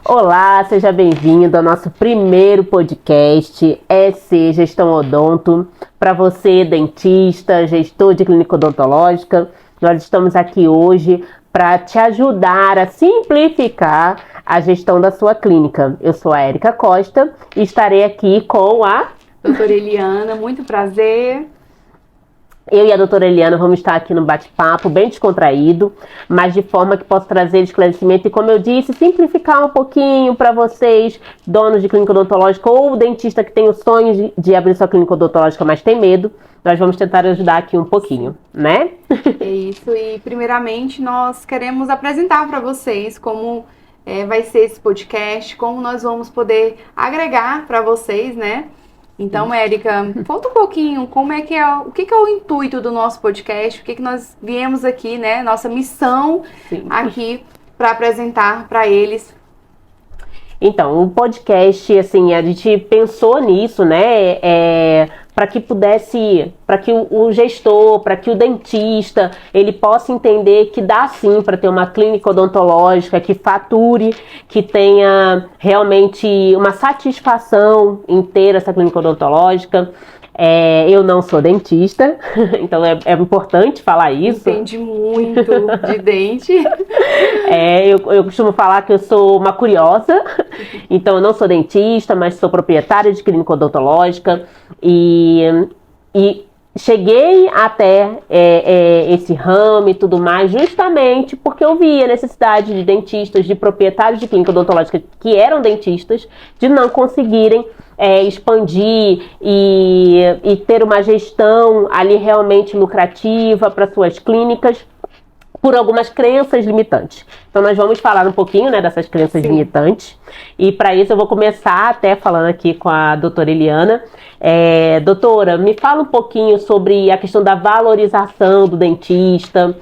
Olá, seja bem-vindo ao nosso primeiro podcast EC Gestão Odonto. Para você, dentista, gestor de clínica odontológica, nós estamos aqui hoje para te ajudar a simplificar a gestão da sua clínica. Eu sou a Érica Costa e estarei aqui com a doutora Eliana, muito prazer. Eu e a doutora Eliana vamos estar aqui no bate-papo bem descontraído, mas de forma que possa trazer esclarecimento e, como eu disse, simplificar um pouquinho para vocês, donos de clínica odontológica ou dentista que tem o sonho de abrir sua clínica odontológica, mas tem medo. Nós vamos tentar ajudar aqui um pouquinho, né? É isso, e primeiramente nós queremos apresentar para vocês como vai ser esse podcast, como nós vamos poder agregar para vocês, né? Então, Érica, conta um pouquinho como é que o que é o intuito do nosso podcast, o que nós viemos aqui, né? Nossa missão aqui para apresentar para eles. Então, o podcast, assim, a gente pensou nisso, né? Para que o gestor, para que o dentista, ele possa entender que dá sim para ter uma clínica odontológica que fature, que tenha realmente uma satisfação em ter essa clínica odontológica. Eu não sou dentista, então é importante falar isso. Entende muito de dente. Eu costumo falar que eu sou uma curiosa, então eu não sou dentista, mas sou proprietária de clínica odontológica e cheguei até esse ramo e tudo mais justamente porque eu via a necessidade de dentistas, de proprietários de clínica odontológica que eram dentistas, de não conseguirem expandir e ter uma gestão ali realmente lucrativa para suas clínicas por algumas crenças limitantes. Então nós vamos falar um pouquinho, né, dessas crenças limitantes, e para isso eu vou começar até falando aqui com a doutora Eliana. Doutora, me fala um pouquinho sobre a questão da valorização do dentista.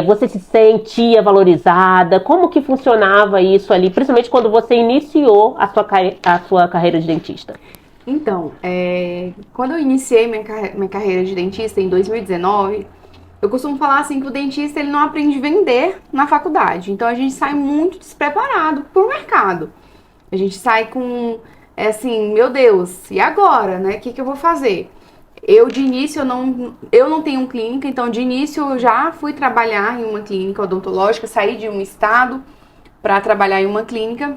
Você se sentia valorizada? Como que funcionava isso ali, principalmente quando você iniciou a sua carreira de dentista? Então, quando eu iniciei minha carreira de dentista em 2019, eu costumo falar assim que o dentista ele não aprende a vender na faculdade. Então a gente sai muito despreparado pro mercado. A gente sai com assim, meu Deus, e agora, né? O que eu vou fazer? Eu de início eu não tenho clínica, então de início eu já fui trabalhar em uma clínica odontológica, saí de um estado para trabalhar em uma clínica.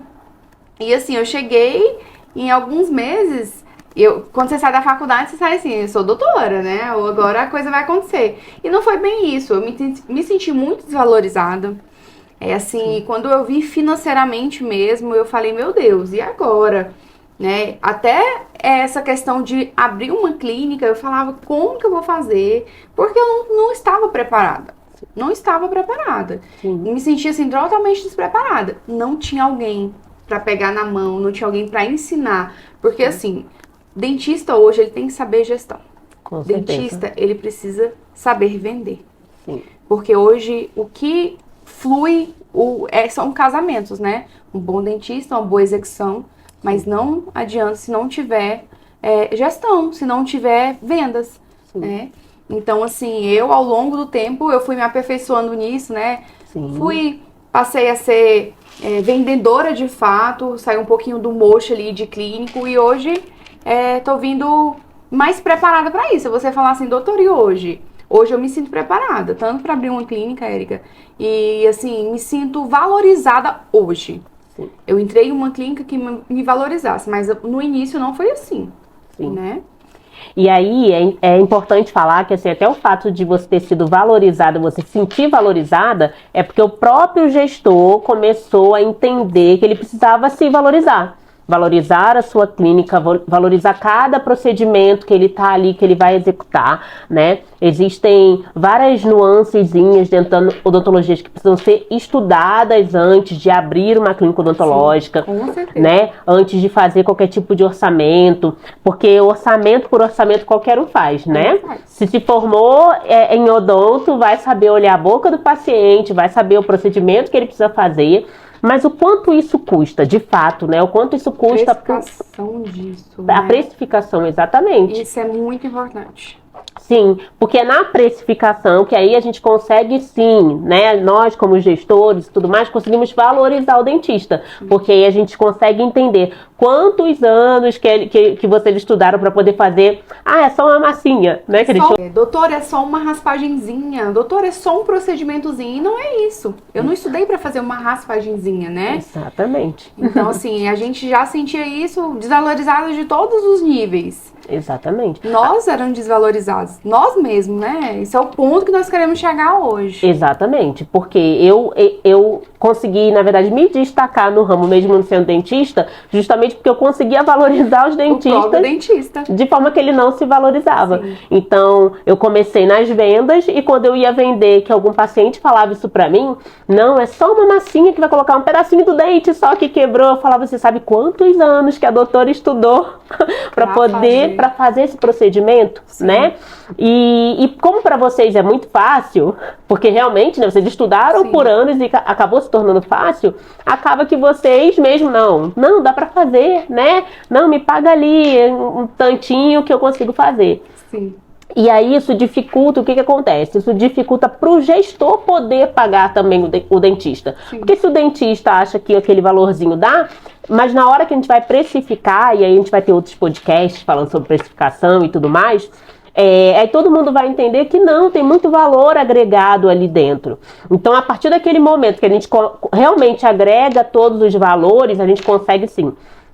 E assim, eu cheguei em alguns meses. Quando você sai da faculdade, você sai assim, eu sou doutora, né? Ou agora a coisa vai acontecer. E não foi bem isso. Eu me senti muito desvalorizada. Quando eu vi financeiramente mesmo, eu falei, meu Deus, e agora? Né? Até essa questão de abrir uma clínica, eu falava, como que eu vou fazer? Porque eu não estava preparada. Não estava preparada. E me sentia assim, totalmente despreparada. Não tinha alguém para pegar na mão, não tinha alguém para ensinar. Porque assim, dentista hoje, ele tem que saber gestão. Com certeza. Dentista, ele precisa saber vender. Sim. Porque hoje, o que flui são casamentos, né? Um bom dentista, uma boa execução, mas não adianta se não tiver gestão, se não tiver vendas, né? Então, assim, ao longo do tempo, eu fui me aperfeiçoando nisso, né? Passei a ser vendedora de fato, saí um pouquinho do mocho ali de clínico e hoje tô vindo mais preparada para isso. Você falar assim, doutor, e hoje? Hoje eu me sinto preparada, tanto para abrir uma clínica, Érica, e assim, me sinto valorizada hoje. Sim. Eu entrei em uma clínica que me valorizasse, mas no início não foi assim, né? E aí é importante falar que assim, até o fato de você ter sido valorizada, você se sentir valorizada, é porque o próprio gestor começou a entender que ele precisava se valorizar. Valorizar a sua clínica, valorizar cada procedimento que ele está ali, que ele vai executar, né? Existem várias nuancezinhas dentro da odontologia que precisam ser estudadas antes de abrir uma clínica odontológica, com certeza, né? Antes de fazer qualquer tipo de orçamento, porque orçamento por orçamento qualquer um faz, né? Se formou em odonto, vai saber olhar a boca do paciente, vai saber o procedimento que ele precisa fazer. Mas o quanto isso custa, de fato, né? O quanto isso custa... Precificação disso, A precificação, exatamente. Isso é muito importante. Sim, porque é na precificação que aí a gente consegue sim, né? Nós como gestores e tudo mais, conseguimos valorizar o dentista, porque aí a gente consegue entender quantos anos que vocês estudaram para poder fazer. Ah, é só uma massinha, né? Doutor, é só uma raspagenzinha, doutor, é só um procedimentozinho, e não é isso. Eu não estudei para fazer uma raspagenzinha, né? Exatamente. Então, assim, a gente já sentia isso desvalorizado de todos os níveis. Exatamente. Nós éramos desvalorizados, nós mesmos, né? Esse é o ponto que nós queremos chegar hoje. Exatamente, porque eu consegui, na verdade, me destacar no ramo, mesmo não sendo dentista, justamente porque eu conseguia valorizar os dentistas de forma que ele não se valorizava. Sim. Então, eu comecei nas vendas e quando eu ia vender, que algum paciente falava isso pra mim, não, é só uma massinha que vai colocar um pedacinho do dente só que quebrou. Eu falava, você sabe quantos anos que a doutora estudou para fazer esse procedimento, sim, né? E como para vocês é muito fácil, porque realmente, né, vocês estudaram, sim, por anos e acabou se tornando fácil, acaba que vocês mesmo, não dá para fazer, né? Não, me paga ali um tantinho que eu consigo fazer. Sim. E aí isso dificulta, o que acontece? Isso dificulta para o gestor poder pagar também o dentista. Sim. Porque se o dentista acha que aquele valorzinho dá, mas na hora que a gente vai precificar, e aí a gente vai ter outros podcasts falando sobre precificação e tudo mais, aí todo mundo vai entender que não, tem muito valor agregado ali dentro. Então, a partir daquele momento que a gente realmente agrega todos os valores, a gente consegue sim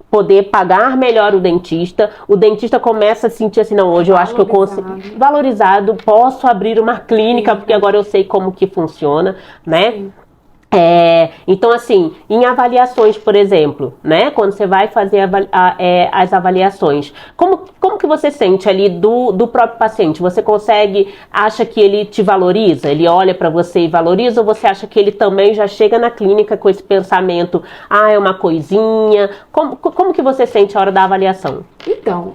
poder pagar melhor o dentista começa a sentir assim, não, hoje eu acho que eu consigo, valorizado, posso abrir uma clínica, sim, porque agora eu sei como que funciona, né? Sim. Então, assim, em avaliações, por exemplo, né? Quando você vai fazer as avaliações, como que você sente ali do próprio paciente? Você acha que ele te valoriza? Ele olha para você e valoriza? Ou você acha que ele também já chega na clínica com esse pensamento, é uma coisinha? Como que você sente a hora da avaliação? Então,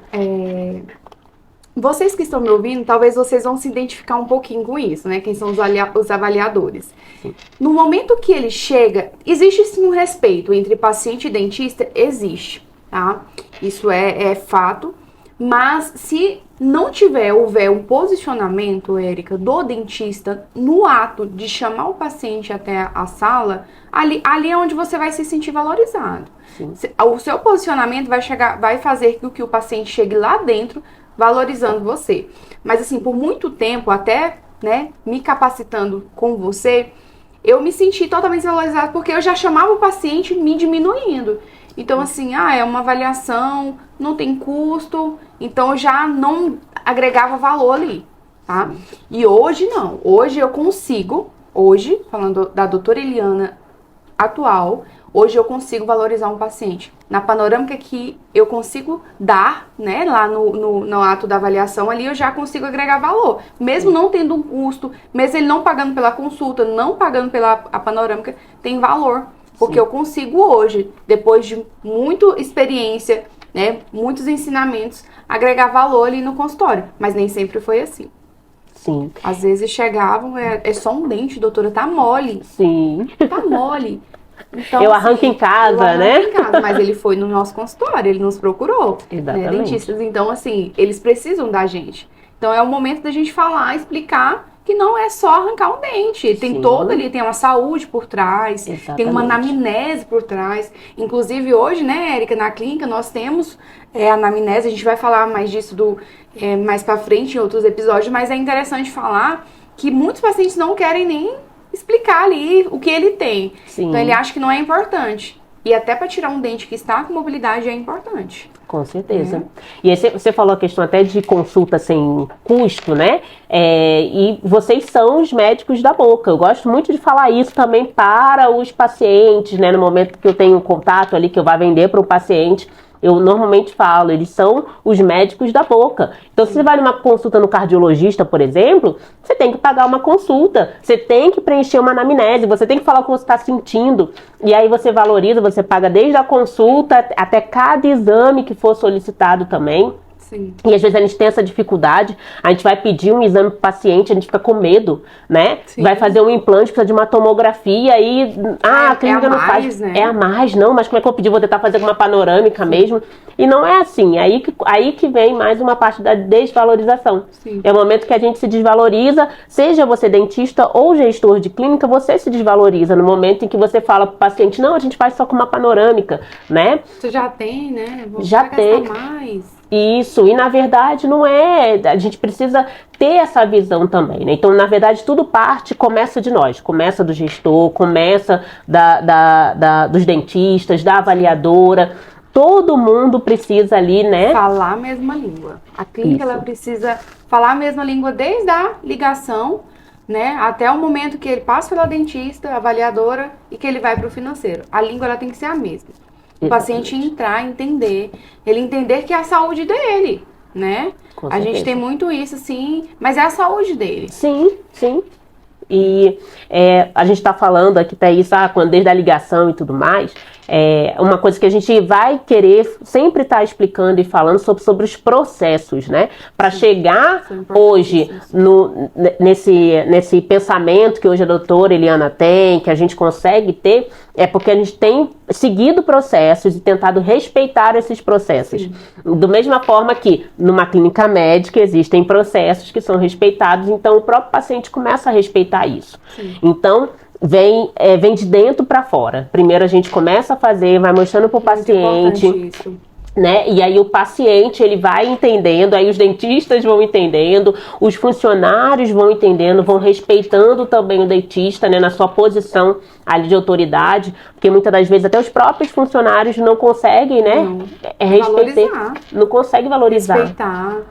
vocês que estão me ouvindo, talvez vocês vão se identificar um pouquinho com isso, né? Quem são os avaliadores. Sim. No momento que ele chega, existe sim um respeito entre paciente e dentista? Existe, tá? Isso é fato. Mas se não houver um posicionamento, Érica, do dentista no ato de chamar o paciente até a sala, ali é onde você vai se sentir valorizado. Sim. O seu posicionamento vai fazer com que o paciente chegue lá dentro valorizando você. Mas assim, por muito tempo, até, né, me capacitando com você, eu me senti totalmente valorizada porque eu já chamava o paciente me diminuindo. Então assim, é uma avaliação, não tem custo, então eu já não agregava valor ali, tá? Sim. E hoje não, hoje eu consigo, falando da doutora Eliana atual, hoje eu consigo valorizar um paciente. Na panorâmica que eu consigo dar, né, lá no ato da avaliação ali, eu já consigo agregar valor. Mesmo não tendo um custo, mesmo ele não pagando pela consulta, não pagando pela panorâmica, tem valor. Porque sim, eu consigo hoje, depois de muita experiência, né, muitos ensinamentos, agregar valor ali no consultório. Mas nem sempre foi assim. Sim. Às vezes chegavam, é só um dente, doutora, tá mole. Sim. Tá mole. Então, eu arranco em casa, né? Em casa, mas ele foi no nosso consultório, ele nos procurou. Exatamente. Né, dentistas. Então, assim, eles precisam da gente. Então, é o momento da gente falar, explicar que não é só arrancar um dente. Tem sim, todo ali, tem uma saúde por trás, exatamente, tem uma anamnese por trás. Inclusive, hoje, né, Érica, na clínica, nós temos anamnese, a gente vai falar mais disso mais pra frente em outros episódios, mas é interessante falar que muitos pacientes não querem nem explicar ali o que ele tem. Sim. Então ele acha que não é importante. E até para tirar um dente que está com mobilidade é importante. Com certeza. E aí você falou a questão até de consulta sem custo, né? E vocês são os médicos da boca. Eu gosto muito de falar isso também para os pacientes, né? No momento que eu tenho contato ali, que eu vá vender para o paciente, eu normalmente falo, eles são os médicos da boca. Então, se você vai numa consulta no cardiologista, por exemplo, você tem que pagar uma consulta, você tem que preencher uma anamnese, você tem que falar o que você está sentindo. E aí você valoriza, você paga desde a consulta até cada exame que for solicitado também. Sim. E às vezes a gente tem essa dificuldade, a gente vai pedir um exame pro paciente, a gente fica com medo, né? Sim. Vai fazer um implante, precisa de uma tomografia e... a clínica não faz. Né? É a mais, não, mas como é que eu pedi? Vou tentar fazer uma panorâmica mesmo. E não é assim, aí que vem mais uma parte da desvalorização. Sim. É o momento que a gente se desvaloriza, seja você dentista ou gestor de clínica, você se desvaloriza no momento em que você fala pro paciente, não, a gente faz só com uma panorâmica, né? Você já tem, né? Já tem. Mais. Isso, e na verdade não é, a gente precisa ter essa visão também, né? Então, na verdade, tudo começa de nós, começa do gestor, começa dos dentistas, da avaliadora. Todo mundo precisa ali, né? Falar a mesma língua. A clínica, ela precisa falar a mesma língua desde a ligação, né? Até o momento que ele passa pela dentista, avaliadora, e que ele vai para o financeiro. A língua, ela tem que ser a mesma. O paciente entrar, entender, ele entender que é a saúde dele, né? A gente tem muito isso, sim, mas é a saúde dele. Sim, sim. E a gente está falando aqui, Thaís, desde a ligação e tudo mais, uma coisa que a gente vai querer sempre estar explicando e falando sobre os processos, né? Para chegar hoje nesse pensamento que hoje a doutora Eliana tem, que a gente consegue ter, é porque a gente tem seguido processos e tentado respeitar esses processos. Sim. Da mesma forma que numa clínica médica existem processos que são respeitados, então o próprio paciente começa a respeitar isso. Sim. Então, vem de dentro para fora. Primeiro a gente começa a fazer, vai mostrando para o paciente, né? E aí o paciente, ele vai entendendo, aí os dentistas vão entendendo, os funcionários vão entendendo, vão respeitando também o dentista, né, na sua posição ali de autoridade, porque muitas das vezes até os próprios funcionários não conseguem, né, valorizar. Não conseguem valorizar. Respeitar.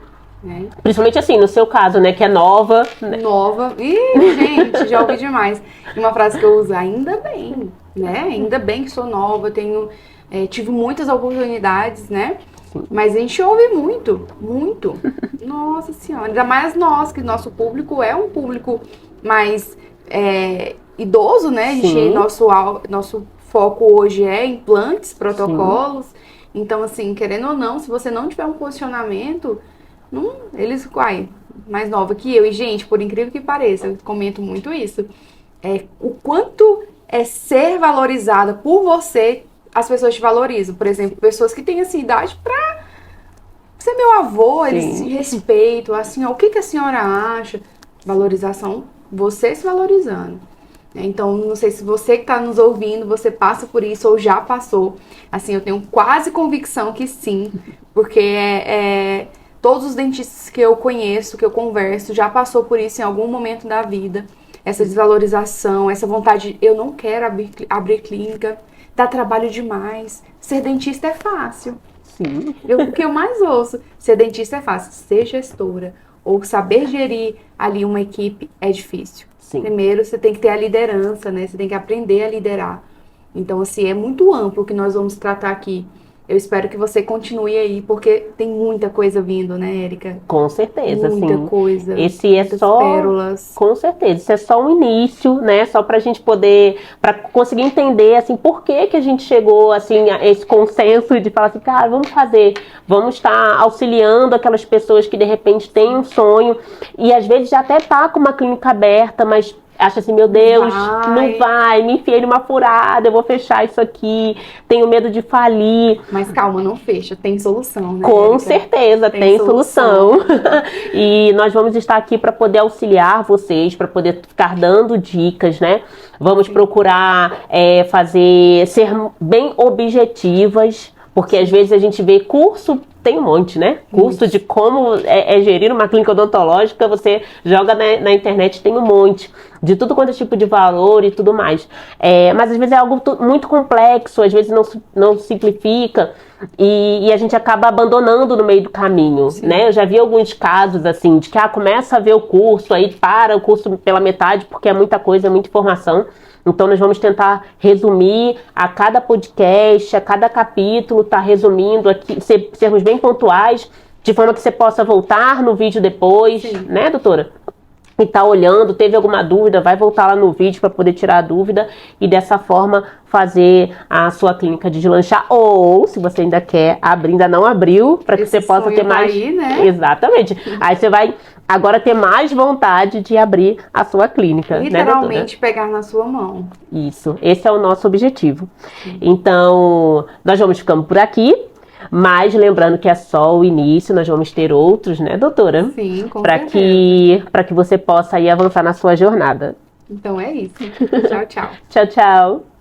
Né? Principalmente assim, no seu caso, né, que é nova. Né? Nova. Ih, gente, já ouvi demais. E uma frase que eu uso, ainda bem, né? Ainda bem que sou nova, tive muitas oportunidades, né? Sim. Mas a gente ouve muito, muito. Nossa Senhora, ainda mais nós, que nosso público é um público mais idoso, né? Nosso foco hoje é implantes, protocolos. Sim. Então, assim, querendo ou não, se você não tiver um posicionamento... eles, mais nova que eu. E, gente, por incrível que pareça, eu comento muito isso. O quanto é ser valorizada por você, as pessoas te valorizam. Por exemplo, pessoas que têm, assim, idade pra ser meu avô, Sim. eles se respeitam. Assim, o que a senhora acha? Valorização, você se valorizando. Então, não sei se você que está nos ouvindo, você passa por isso ou já passou. Assim, eu tenho quase convicção que sim, porque todos os dentistas que eu conheço, que eu converso, já passou por isso em algum momento da vida. Essa desvalorização, essa vontade de eu não quero abrir clínica, dá trabalho demais. Ser dentista é fácil. Sim. O que eu mais ouço, ser dentista é fácil. Ser gestora ou saber gerir ali uma equipe é difícil. Sim. Primeiro, você tem que ter a liderança, né? Você tem que aprender a liderar. Então, assim, é muito amplo o que nós vamos tratar aqui. Eu espero que você continue aí, porque tem muita coisa vindo, né, Érica? Com certeza, sim. Muita coisa. Esse é só... pérolas. Com certeza. Isso é só um início, né? Só pra gente poder... pra conseguir entender, assim, por que a gente chegou, assim, a esse consenso de falar assim, cara, vamos fazer. Vamos estar auxiliando aquelas pessoas que, de repente, têm um sonho. E, às vezes, já até tá com uma clínica aberta, mas... acha assim, meu Deus, não vai, me enfiei numa furada, eu vou fechar isso aqui, tenho medo de falir. Mas calma, não fecha, tem solução, né? Com certeza, tem solução. E nós vamos estar aqui para poder auxiliar vocês, para poder ficar dando dicas, né? Vamos procurar ser bem objetivas, porque às vezes a gente vê curso, tem um monte, né? Curso de como gerir uma clínica odontológica, você joga na internet, tem um monte. De tudo quanto é tipo de valor e tudo mais. Mas às vezes é algo muito complexo, às vezes não simplifica e a gente acaba abandonando no meio do caminho, né? Eu já vi alguns casos assim, de que começa a ver o curso, aí para o curso pela metade, porque é muita coisa, é muita informação. Então nós vamos tentar resumir a cada podcast, a cada capítulo, tá resumindo aqui, sermos bem pontuais, de forma que você possa voltar no vídeo depois, né, doutora? e tá olhando, teve alguma dúvida, vai voltar lá no vídeo para poder tirar a dúvida e dessa forma fazer a sua clínica de deslanchar. Ou, se você ainda quer abrir, ainda não abriu, para que Esse você possa ter sonho mais... aí, né? Exatamente. Aí você vai agora ter mais vontade de abrir a sua clínica, né, doutora? Literalmente pegar na sua mão. Isso, esse é o nosso objetivo. Então, nós vamos ficando por aqui. Mas lembrando que é só o início, nós vamos ter outros, né, doutora? Sim, com Para que você possa aí avançar na sua jornada. Então é isso. Tchau, tchau. Tchau, tchau.